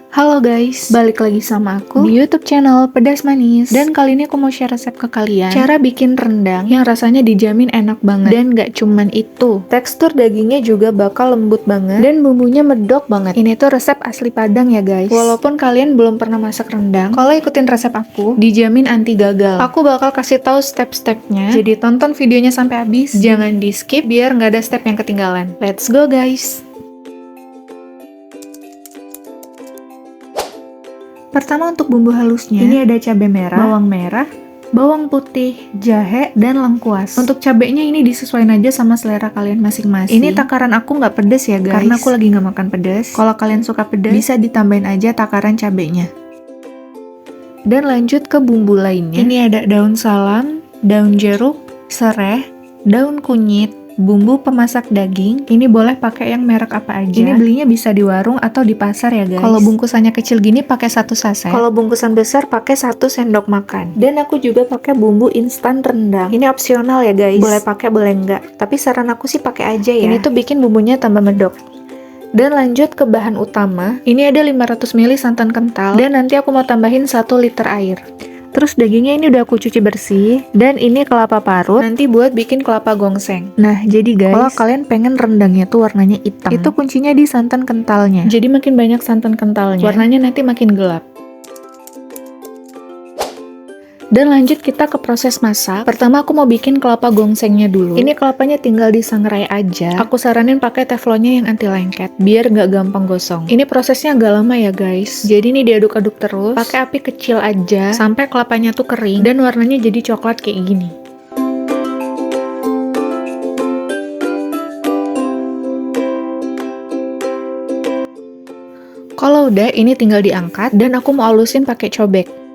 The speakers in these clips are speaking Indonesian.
Halo guys, balik lagi sama aku di YouTube channel Pedas Manis. Dan kali ini aku mau share resep ke kalian cara bikin rendang yang rasanya dijamin enak banget. Dan gak cuman itu, tekstur dagingnya juga bakal lembut banget dan bumbunya medok banget. Ini tuh resep asli Padang ya guys. Walaupun kalian belum pernah masak rendang, kalau ikutin resep aku, dijamin anti gagal. Aku bakal kasih tahu step-stepnya, jadi tonton videonya sampai habis. Jangan di skip biar nggak ada step yang ketinggalan. Let's go guys. Pertama untuk bumbu halusnya, ini ada cabai merah, bawang putih, jahe, dan lengkuas. Untuk cabenya ini disesuaikan aja sama selera kalian masing-masing. Ini takaran aku nggak pedes ya guys, karena aku lagi nggak makan pedes. Kalau kalian suka pedes, bisa ditambahin aja takaran cabenya. Dan lanjut ke bumbu lainnya. Ini ada daun salam, daun jeruk, serai, daun kunyit, bumbu pemasak daging. Ini boleh pakai yang merek apa aja. Ini belinya bisa di warung atau di pasar ya guys. Kalau bungkusannya kecil gini pakai 1 saset. Kalau bungkusan besar pakai 1 sendok makan. Dan aku juga pakai bumbu instan rendang. Ini opsional ya guys. Boleh pakai boleh enggak. Tapi saran aku sih pakai aja ya. Ini tuh bikin bumbunya tambah medok. Dan lanjut ke bahan utama. Ini ada 500 ml santan kental. Dan nanti aku mau tambahin 1 liter air. Terus dagingnya ini udah aku cuci bersih, dan ini kelapa parut, nanti buat bikin kelapa gongseng. Nah, jadi guys, kalau kalian pengen rendangnya tuh warnanya hitam, itu kuncinya di santan kentalnya. Jadi makin banyak santan kentalnya, warnanya nanti makin gelap. Dan lanjut kita ke proses masak. Pertama aku mau bikin kelapa gongsengnya dulu. Ini kelapanya tinggal disangrai aja. Aku saranin pakai teflonnya yang anti lengket, biar nggak gampang gosong. Ini prosesnya agak lama ya guys. Jadi ini diaduk-aduk terus, pakai api kecil aja, sampai kelapanya tuh kering, dan warnanya jadi coklat kayak gini. Kalau udah, ini tinggal diangkat, dan aku mau halusin pakai cobek.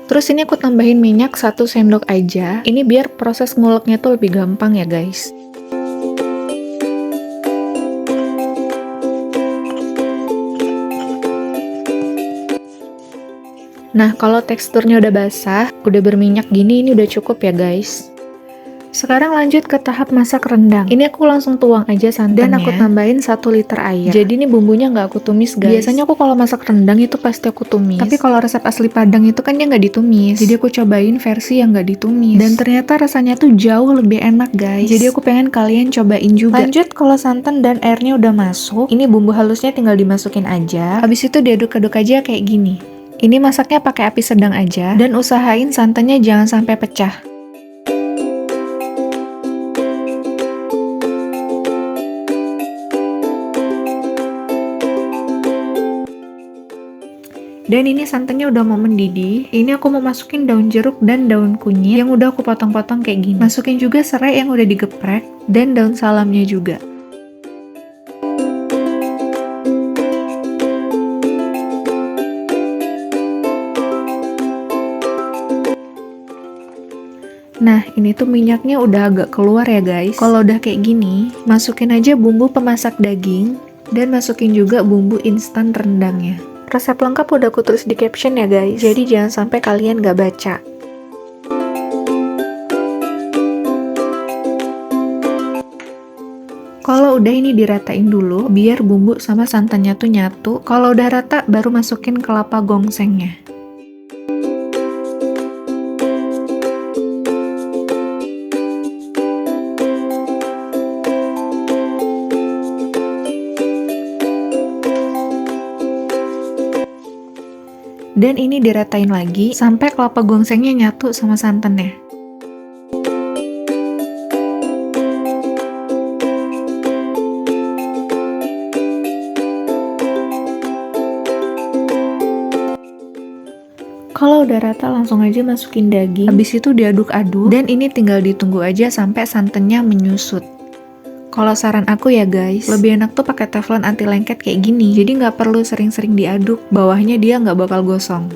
Terus ini aku tambahin minyak 1 sendok aja. Ini biar proses nguleknya tuh lebih gampang ya guys. Nah, kalau teksturnya udah basah, udah berminyak gini, ini udah cukup ya guys. Sekarang lanjut ke tahap masak rendang. Ini aku langsung tuang aja santannya. Dan aku tambahin 1 liter air. Jadi ini bumbunya nggak aku tumis guys. Biasanya aku kalau masak rendang itu pasti aku tumis. Tapi kalau resep asli Padang itu kan dia nggak ditumis. Jadi aku cobain versi yang nggak ditumis. Dan ternyata rasanya tuh jauh lebih enak guys. Jadi aku pengen kalian cobain juga. Lanjut kalau santan dan airnya udah masuk, ini bumbu halusnya tinggal dimasukin aja. Habis itu diaduk-aduk aja kayak gini. Ini masaknya pakai api sedang aja. Dan usahain santannya jangan sampai pecah. Dan ini santannya udah mau mendidih. Ini aku mau masukin daun jeruk dan daun kunyit yang udah aku potong-potong kayak gini. Masukin juga serai yang udah digeprek dan daun salamnya juga. Nah, ini tuh minyaknya udah agak keluar ya guys. Kalau udah kayak gini, masukin aja bumbu pemasak daging dan masukin juga bumbu instan rendangnya. Resep lengkap udah aku tulis di caption ya guys, jadi jangan sampai kalian gak baca. Kalau udah ini diratain dulu, biar bumbu sama santannya tuh nyatu. Kalau udah rata, baru masukin kelapa gongsengnya. Dan ini diratain lagi sampai kelapa gongsengnya nyatu sama santannya. Kalau udah rata langsung aja masukin daging. Habis itu diaduk-aduk dan ini tinggal ditunggu aja sampai santannya menyusut. Kalau saran aku ya guys, lebih enak tuh pakai teflon anti lengket kayak gini. Jadi nggak perlu sering-sering diaduk, bawahnya dia nggak bakal gosong.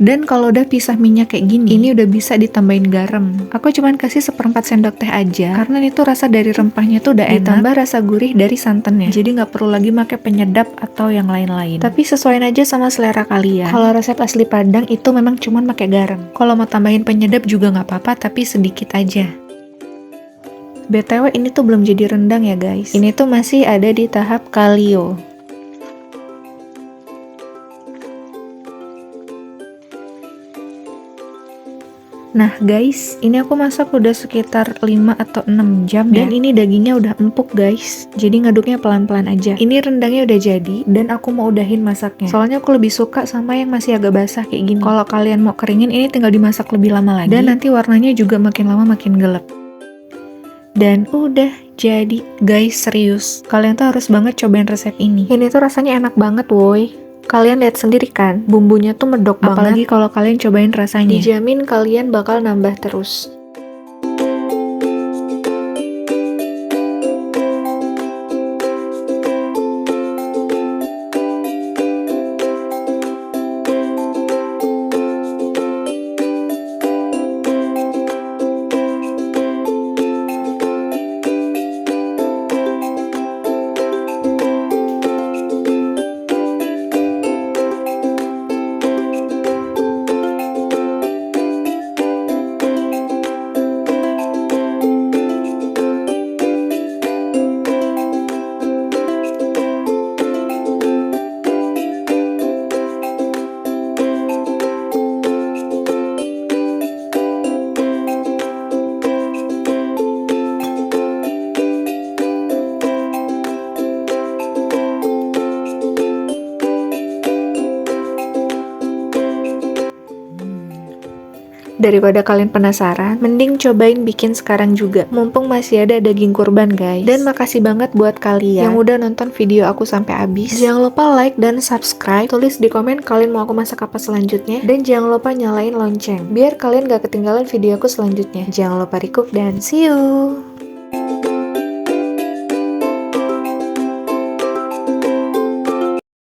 Dan kalau udah pisah minyak kayak gini, ini udah bisa ditambahin garam. Aku cuman kasih 1/4 sendok teh aja, karena itu rasa dari rempahnya tuh udah enak, ditambah rasa gurih dari santannya. Jadi nggak perlu lagi pakai penyedap atau yang lain-lain. Tapi sesuaiin aja sama selera kalian. Kalau resep asli Padang itu memang cuman pakai garam. Kalau mau tambahin penyedap juga nggak apa-apa, tapi sedikit aja. BTW ini tuh belum jadi rendang ya guys. Ini tuh masih ada di tahap kalio. Nah guys, ini aku masak udah sekitar 5 atau 6 jam ya. Dan ini dagingnya udah empuk guys. Jadi ngaduknya pelan-pelan aja. Ini rendangnya udah jadi dan aku mau udahin masaknya. Soalnya aku lebih suka sama yang masih agak basah kayak gini. Kalau kalian mau keringin, ini tinggal dimasak lebih lama lagi. Dan nanti warnanya juga makin lama makin gelap. Dan udah jadi guys, serius. Kalian tuh harus banget cobain resep ini. Ini tuh rasanya enak banget woi. Kalian lihat sendiri kan, bumbunya tuh medok banget. Apalagi kalau kalian cobain rasanya. Dijamin kalian bakal nambah terus. Daripada kalian penasaran, mending cobain bikin sekarang juga. Mumpung masih ada daging kurban guys. Dan makasih banget buat kalian yang udah nonton video aku sampai habis. Jangan lupa like dan subscribe. Tulis di komen kalian mau aku masak apa selanjutnya. Dan jangan lupa nyalain lonceng, biar kalian gak ketinggalan video aku selanjutnya. Jangan lupa recook dan see you!